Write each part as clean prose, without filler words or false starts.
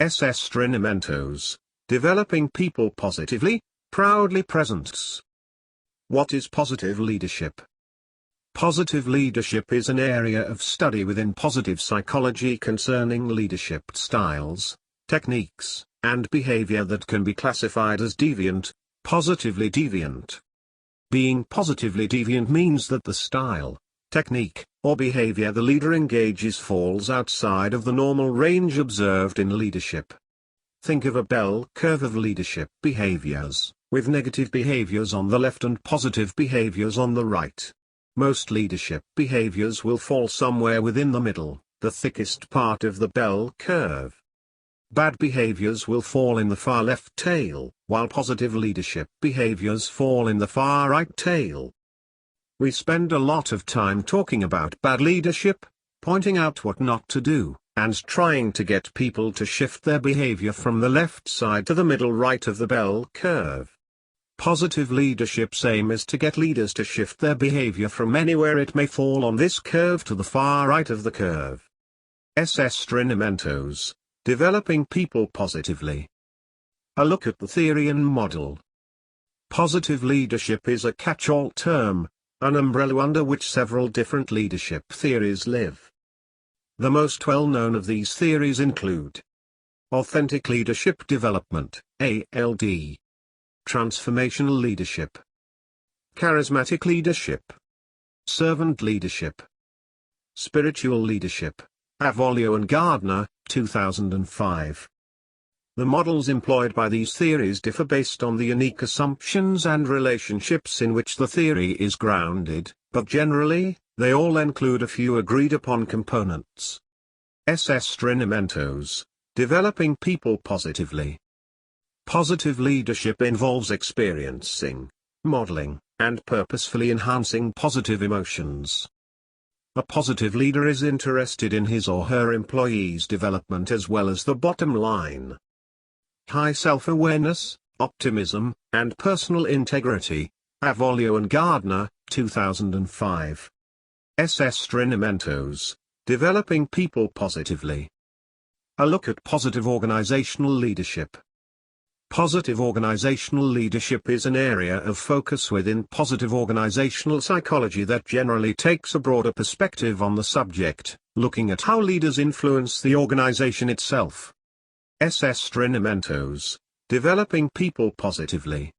SS Treinamentos, Developing People Positively, proudly presents. What is positive leadership? Positive leadership is an area of study within positive psychology concerning leadership styles, techniques, and behavior that can be classified as deviant, positively deviant. Being positively deviant means that the style, technique, or behavior the leader engages falls outside of the normal range observed in leadership. Think of a bell curve of leadership behaviors, with negative behaviors on the left and positive behaviors on the right. Most leadership behaviors will fall somewhere within the middle, the thickest part of the bell curve. Bad behaviors will fall in the far left tail, while positive leadership behaviors fall in the far right tail. We spend a lot of time talking about bad leadership, pointing out what not to do, and trying to get people to shift their behavior from the left side to the middle right of the bell curve. Positive leadership's aim is to get leaders to shift their behavior from anywhere it may fall on this curve to the far right of the curve. SS Treinamentos, Developing People Positively. A look at the theory and model. Positive leadership is a catch-all term, an umbrella under which several different leadership theories live. The most well-known of these theories include Authentic Leadership Development, ALD, Transformational Leadership, Charismatic Leadership, Servant Leadership, Spiritual Leadership, Avolio and Gardner, 2005. The models employed by these theories differ based on the unique assumptions and relationships in which the theory is grounded, but generally, they all include a few agreed-upon components. SS Treinamentos, Developing People Positively. Positive leadership involves experiencing, modeling, and purposefully enhancing positive emotions. A positive leader is interested in his or her employees' development as well as the bottom line. High self-awareness, optimism, and personal integrity, Avolio and Gardner, 2005. SS Treinamentos, Developing People Positively. A look at positive organizational leadership. Positive organizational leadership is an area of focus within positive organizational psychology that generally takes a broader perspective on the subject, looking at how leaders influence the organization itself. SS Treinamentos, Developing People Positively.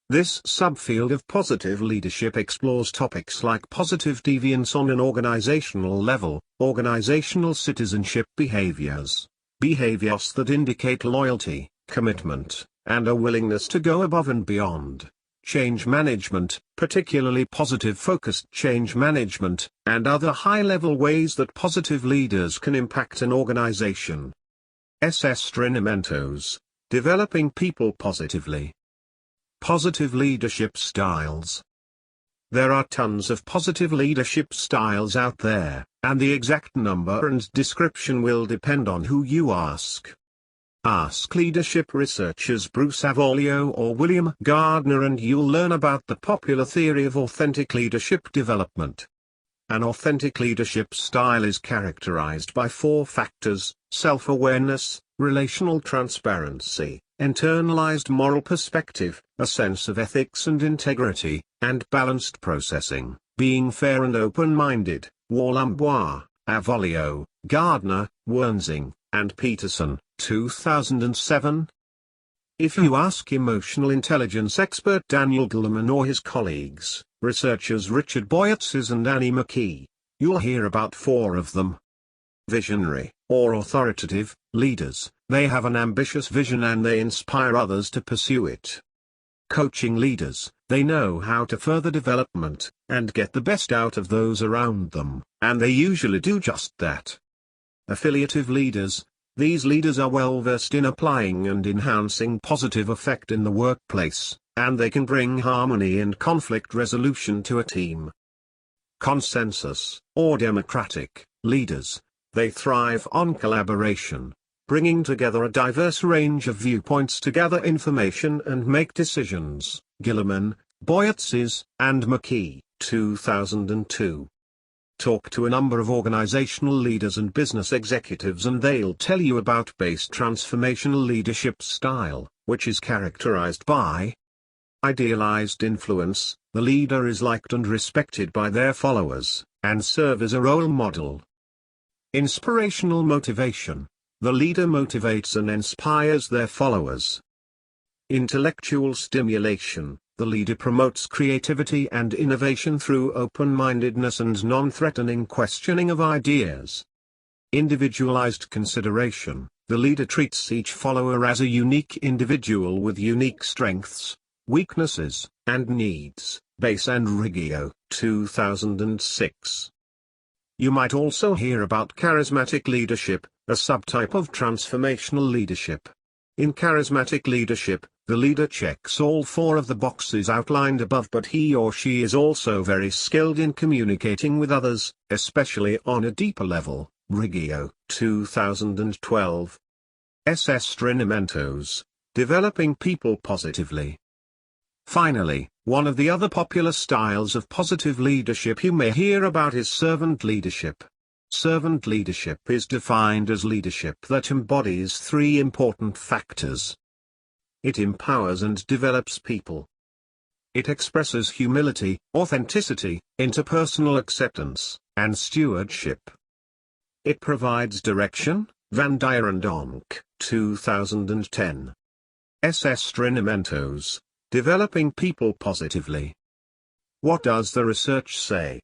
This subfield of positive leadership explores topics like positive deviance on an organizational level, organizational citizenship behaviors, behaviors that indicate loyalty, commitment, and a willingness to go above and beyond, change management, particularly positive-focused change management, and other high-level ways that positive leaders can impact an organization. SS Treinamentos, Developing People Positively. Positive leadership styles. There are tons of positive leadership styles out there, and the exact number and description will depend on who you ask. Ask leadership researchers Bruce Avolio or William Gardner and you'll learn about the popular theory of authentic leadership development. An authentic leadership style is characterized by 4 factors: self-awareness, relational transparency, internalized moral perspective, a sense of ethics and integrity, and balanced processing, being fair and open-minded. Wallambois, Avolio, Gardner, Wernsing, and Peterson, 2007. If you ask emotional intelligence expert Daniel Goleman or his colleagues, researchers Richard Boyatzis and Annie McKee, you'll hear about 4 of them. Visionary, or authoritative, leaders, they have an ambitious vision and they inspire others to pursue it. Coaching leaders, they know how to further development, and get the best out of those around them, and they usually do just that. Affiliative leaders, these leaders are well versed in applying and enhancing positive effect in the workplace, and they can bring harmony and conflict resolution to a team. Consensus, or democratic, leaders, they thrive on collaboration, bringing together a diverse range of viewpoints to gather information and make decisions. Gilliman, Boyatzis, and McKee, 2002. Talk to a number of organizational leaders and business executives and they'll tell you about base transformational leadership style, which is characterized by idealized influence. The leader is liked and respected by their followers, and serve as a role model. Inspirational motivation. The leader motivates and inspires their followers. Intellectual stimulation. The leader promotes creativity and innovation through open-mindedness and non-threatening questioning of ideas. Individualized consideration. The leader treats each follower as a unique individual with unique strengths, weaknesses, and needs. Base and Riggio, 2006. You might also hear about charismatic leadership, a subtype of transformational leadership. In charismatic leadership, the leader checks all four of the boxes outlined above, but he or she is also very skilled in communicating with others, especially on a deeper level. Riggio, 2012. Treinamentos, developing people positively. Finally, one of the other popular styles of positive leadership you may hear about is servant leadership. Servant leadership is defined as leadership that embodies three important factors. It empowers and develops people. It expresses humility, authenticity, interpersonal acceptance, and stewardship. It provides direction. Van Dierendonk, 2010. Treinamentos, developing people positively. What does the research say?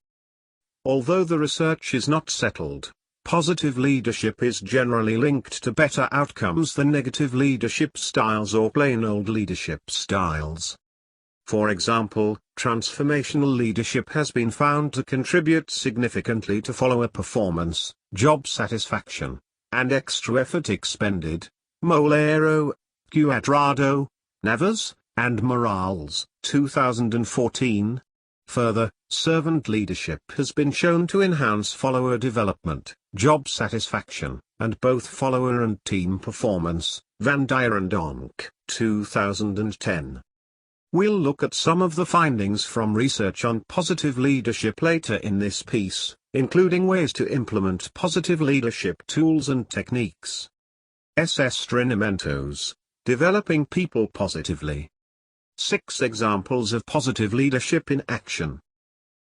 Although the research is not settled, positive leadership is generally linked to better outcomes than negative leadership styles or plain old leadership styles. For example, transformational leadership has been found to contribute significantly to follower performance, job satisfaction, and extra effort expended. Molero, Cuadrado, Navas, and Morales, 2014. Further, servant leadership has been shown to enhance follower development, job satisfaction, and both follower and team performance. Van Dierendonk, 2010. We'll look at some of the findings from research on positive leadership later in this piece, including ways to implement positive leadership tools and techniques. Treinamentos, developing people positively. 6 examples of positive leadership in action.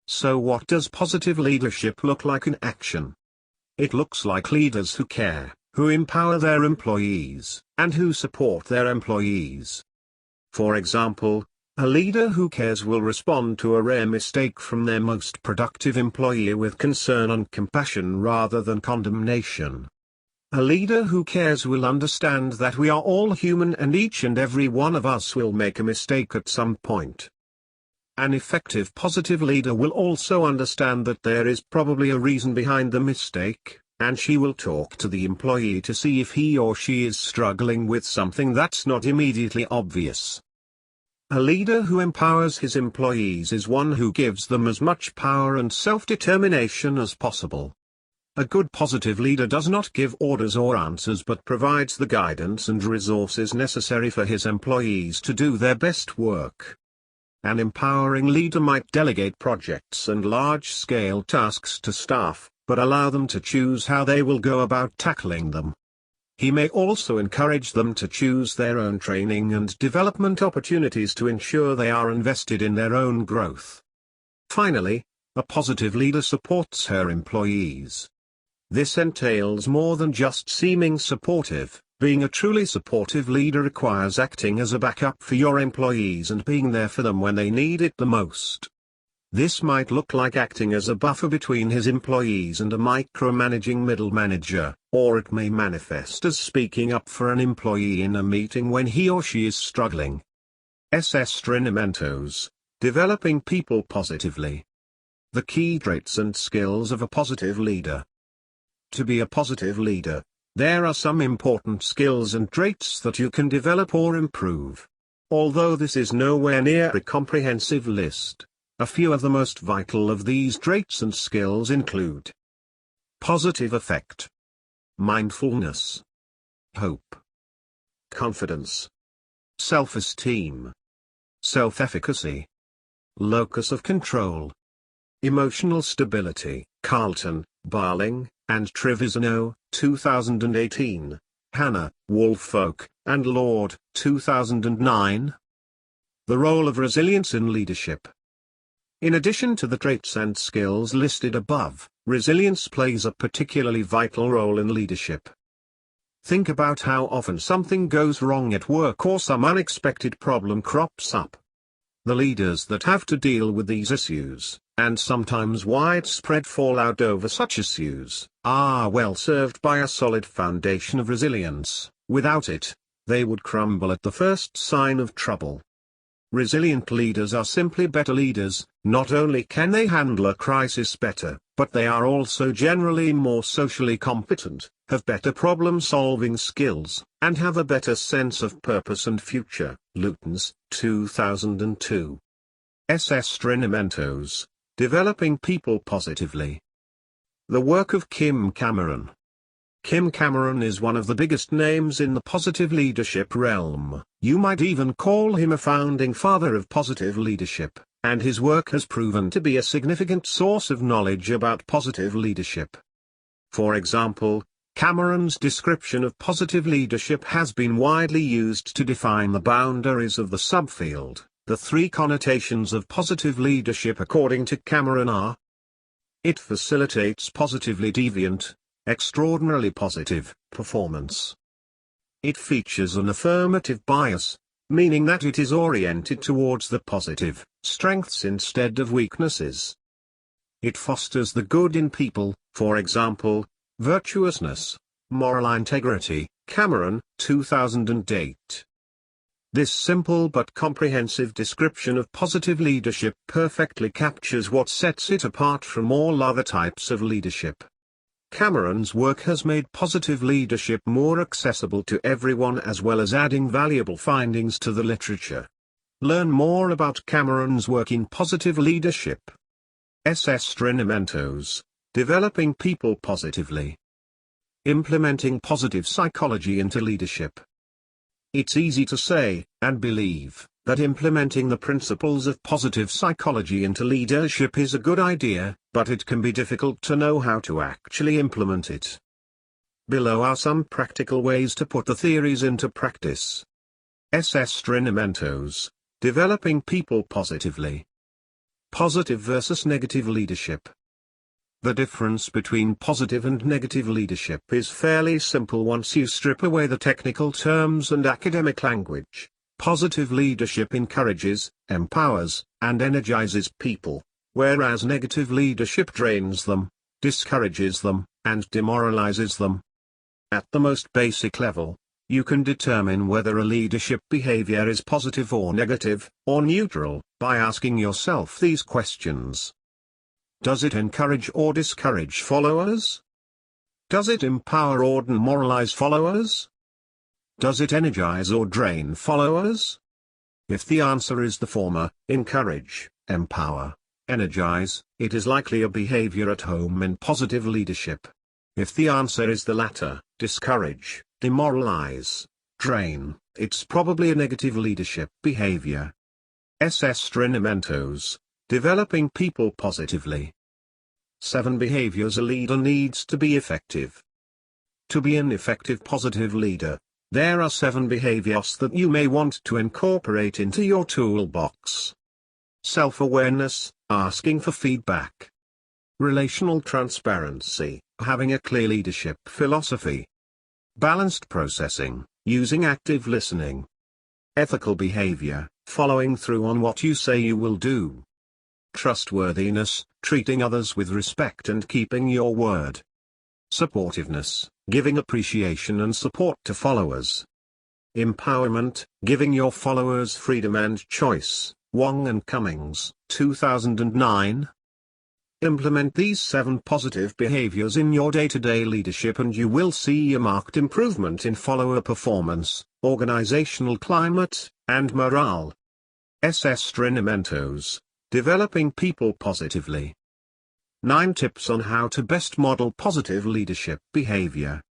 So what does positive leadership look like in action? It looks like leaders who care, who empower their employees, and who support their employees. For example, a leader who cares will respond to a rare mistake from their most productive employee with concern and compassion rather than condemnation. A leader who cares will understand that we are all human and each and every one of us will make a mistake at some point. An effective positive leader will also understand that there is probably a reason behind the mistake, and she will talk to the employee to see if he or she is struggling with something that's not immediately obvious. A leader who empowers his employees is one who gives them as much power and self-determination as possible. A good positive leader does not give orders or answers but provides the guidance and resources necessary for his employees to do their best work. An empowering leader might delegate projects and large-scale tasks to staff, but allow them to choose how they will go about tackling them. He may also encourage them to choose their own training and development opportunities to ensure they are invested in their own growth. Finally, a positive leader supports her employees. This entails more than just seeming supportive. Being a truly supportive leader requires acting as a backup for your employees and being there for them when they need it the most. This might look like acting as a buffer between his employees and a micromanaging middle manager, or it may manifest as speaking up for an employee in a meeting when he or she is struggling. Treinamentos, developing people positively. The key traits and skills of a positive leader. To be a positive leader, there are some important skills and traits that you can develop or improve. Although this is nowhere near a comprehensive list, a few of the most vital of these traits and skills include positive affect, mindfulness, hope, confidence, self-esteem, self-efficacy, locus of control, Emotional Stability, Carlton, Barling, and Trevisano, 2018. Hannah, Woolfolk, and Lord, 2009. The Role of Resilience in Leadership. In addition to the traits and skills listed above, resilience plays a particularly vital role in leadership. Think about how often something goes wrong at work or some unexpected problem crops up. The leaders that have to deal with these issues, and sometimes widespread fallout over such issues, are well served by a solid foundation of resilience. Without it, they would crumble at the first sign of trouble. Resilient leaders are simply better leaders. Not only can they handle a crisis better, but they are also generally more socially competent, have better problem-solving skills, and have a better sense of purpose and future. Lutens, 2002. S.S. Treinamentos, Developing People Positively. The work of Kim Cameron. Kim Cameron is one of the biggest names in the positive leadership realm. You might even call him a founding father of positive leadership, and his work has proven to be a significant source of knowledge about positive leadership. For example, Cameron's description of positive leadership has been widely used to define the boundaries of the subfield. The three connotations of positive leadership according to Cameron are: it facilitates positively deviant, extraordinarily positive performance. It features an affirmative bias, meaning that it is oriented towards the positive strengths instead of weaknesses. It fosters the good in people, for example, virtuousness, moral integrity. Cameron, 2008. This simple but comprehensive description of positive leadership perfectly captures what sets it apart from all other types of leadership. Cameron's work has made positive leadership more accessible to everyone as well as adding valuable findings to the literature. Learn more about Cameron's work in positive leadership. S.S. Treinamentos, Developing People Positively. Implementing positive psychology into leadership. It's easy to say, and believe, that implementing the principles of positive psychology into leadership is a good idea, but it can be difficult to know how to actually implement it. Below are some practical ways to put the theories into practice. S.S. Treinamentos, Developing People Positively. Positive versus negative leadership. The difference between positive and negative leadership is fairly simple once you strip away the technical terms and academic language. Positive leadership encourages, empowers, and energizes people, whereas negative leadership drains them, discourages them, and demoralizes them. At the most basic level, you can determine whether a leadership behavior is positive or negative, or neutral, by asking yourself these questions. Does it encourage or discourage followers? Does it empower or demoralize followers? Does it energize or drain followers? If the answer is the former, encourage, empower, energize, it is likely a behavior at home in positive leadership. If the answer is the latter, discourage, demoralize, drain, it's probably a negative leadership behavior. S.S. Treinamentos, Developing People Positively. 7 behaviors a leader needs to be effective. To be an effective positive leader, there are 7 behaviors that you may want to incorporate into your toolbox. Self-awareness, asking for feedback. Relational transparency, having a clear leadership philosophy. Balanced processing, using active listening. Ethical behavior, following through on what you say you will do. Trustworthiness, treating others with respect and keeping your word. Supportiveness, giving appreciation and support to followers. Empowerment, giving your followers freedom and choice. Wong and Cummings, 2009. Implement these 7 positive behaviors in your day-to-day leadership and you will see a marked improvement in follower performance, organizational climate, and morale. S.S. Treinamentos, Developing People Positively. 9 tips on how to best model positive leadership behavior.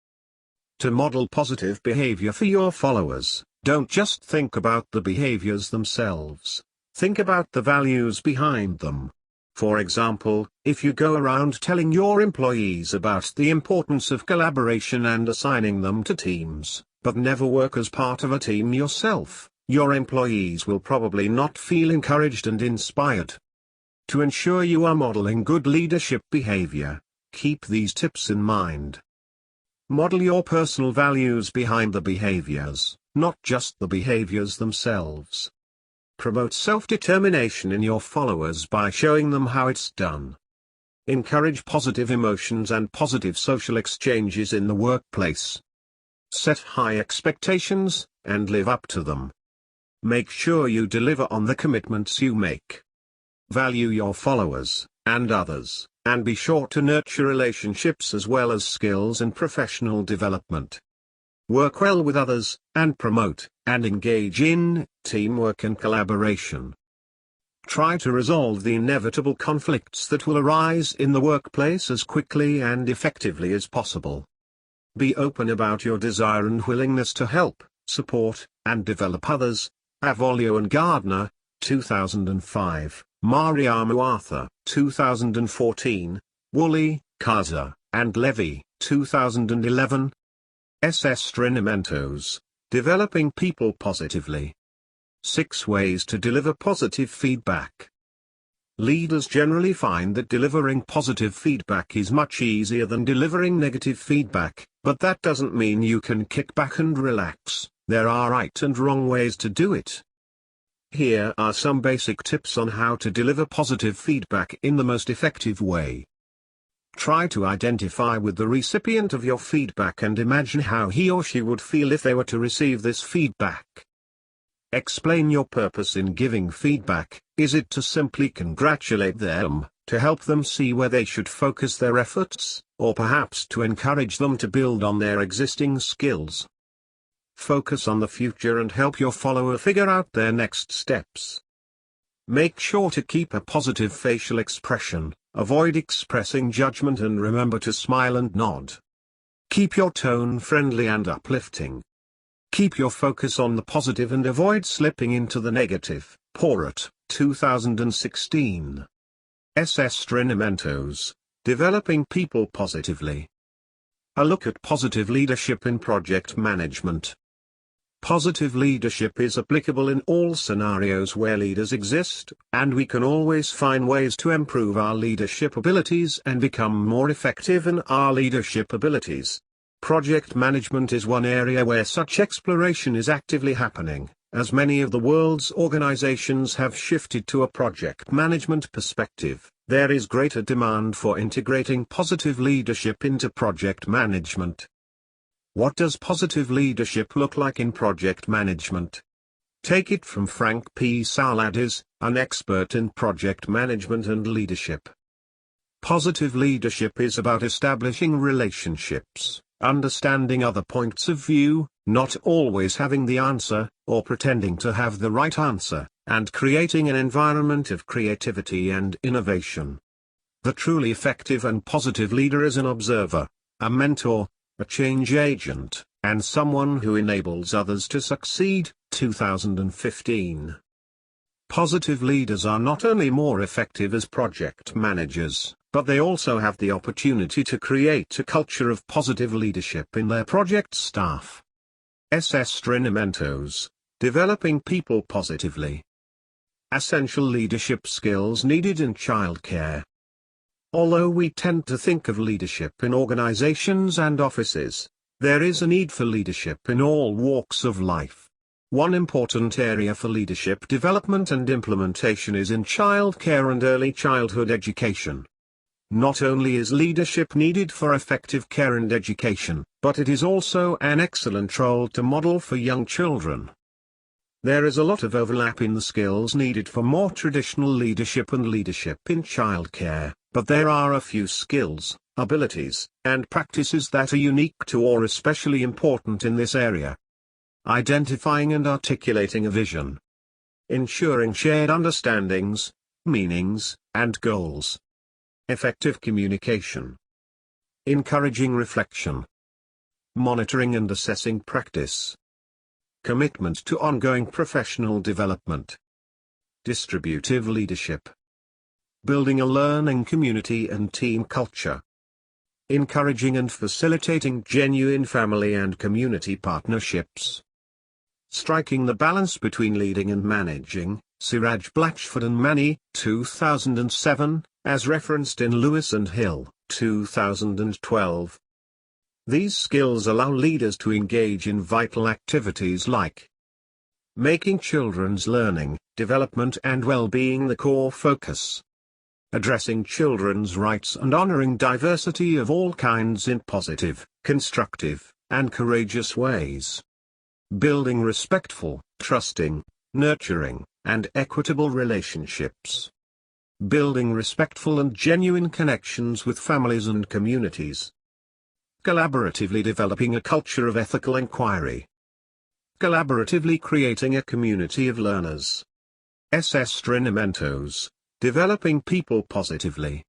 To model positive behavior for your followers, don't just think about the behaviors themselves. Think about the values behind them. For example, if you go around telling your employees about the importance of collaboration and assigning them to teams, but never work as part of a team yourself, your employees will probably not feel encouraged and inspired. To ensure you are modeling good leadership behavior, keep these tips in mind. Model your personal values behind the behaviors, not just the behaviors themselves. Promote self-determination in your followers by showing them how it's done. Encourage positive emotions and positive social exchanges in the workplace. Set high expectations, and live up to them. Make sure you deliver on the commitments you make. Value your followers, and others, and be sure to nurture relationships as well as skills and professional development. Work well with others, and promote, and engage in, teamwork and collaboration. Try to resolve the inevitable conflicts that will arise in the workplace as quickly and effectively as possible. Be open about your desire and willingness to help, support, and develop others. Avolio and Gardner, 2005, Mariamu Arthur, 2014, Woolley, Kaza, and Levy, 2011. Treinamentos, Developing People Positively. 6 Ways to Deliver Positive Feedback. Leaders generally find that delivering positive feedback is much easier than delivering negative feedback, but that doesn't mean you can kick back and relax. There are right and wrong ways to do it. Here are some basic tips on how to deliver positive feedback in the most effective way. Try to identify with the recipient of your feedback and imagine how he or she would feel if they were to receive this feedback. Explain your purpose in giving feedback. Is it to simply congratulate them, to help them see where they should focus their efforts, or perhaps to encourage them to build on their existing skills? Focus on the future and help your follower figure out their next steps. Make sure to keep a positive facial expression, avoid expressing judgment and remember to smile and nod. Keep your tone friendly and uplifting. Keep your focus on the positive and avoid slipping into the negative. Porrat, 2016. Treinamentos, Developing People Positively. A look at positive leadership in project management. Positive leadership is applicable in all scenarios where leaders exist, and we can always find ways to improve our leadership abilities and become more effective in our leadership abilities. Project management is one area where such exploration is actively happening, as many of the world's organizations have shifted to a project management perspective. There is greater demand for integrating positive leadership into project management. What does positive leadership look like in project management? Take it from Frank P. Saladis, an expert in project management and leadership. Positive leadership is about establishing relationships, understanding other points of view, not always having the answer, or pretending to have the right answer, and creating an environment of creativity and innovation. The truly effective and positive leader is an observer, a mentor, a change agent, and someone who enables others to succeed. 2015. Positive leaders are not only more effective as project managers, but they also have the opportunity to create a culture of positive leadership in their project staff. Treinamentos, Developing People Positively. Essential leadership skills needed in childcare. Although we tend to think of leadership in organizations and offices, there is a need for leadership in all walks of life. One important area for leadership development and implementation is in childcare and early childhood education. Not only is leadership needed for effective care and education, but it is also an excellent role to model for young children. There is a lot of overlap in the skills needed for more traditional leadership and leadership in childcare, but there are a few skills, abilities, and practices that are unique to or especially important in this area. Identifying and articulating a vision. Ensuring shared understandings, meanings, and goals. Effective communication. Encouraging reflection. Monitoring and assessing practice. Commitment to ongoing professional development. Distributive leadership. building a learning community and team culture. Encouraging and facilitating genuine family and community partnerships. Striking the balance between leading and managing, Siraj Blatchford and Manny, 2007, as referenced in Lewis and Hill, 2012. These skills allow leaders to engage in vital activities like making children's learning, development and well-being the core focus. Addressing children's rights and honoring diversity of all kinds in positive, constructive, and courageous ways. Building respectful, trusting, nurturing, and equitable relationships. Building respectful and genuine connections with families and communities. Collaboratively developing a culture of ethical inquiry. Collaboratively creating a community of learners. SS Treinamentos, developing people positively.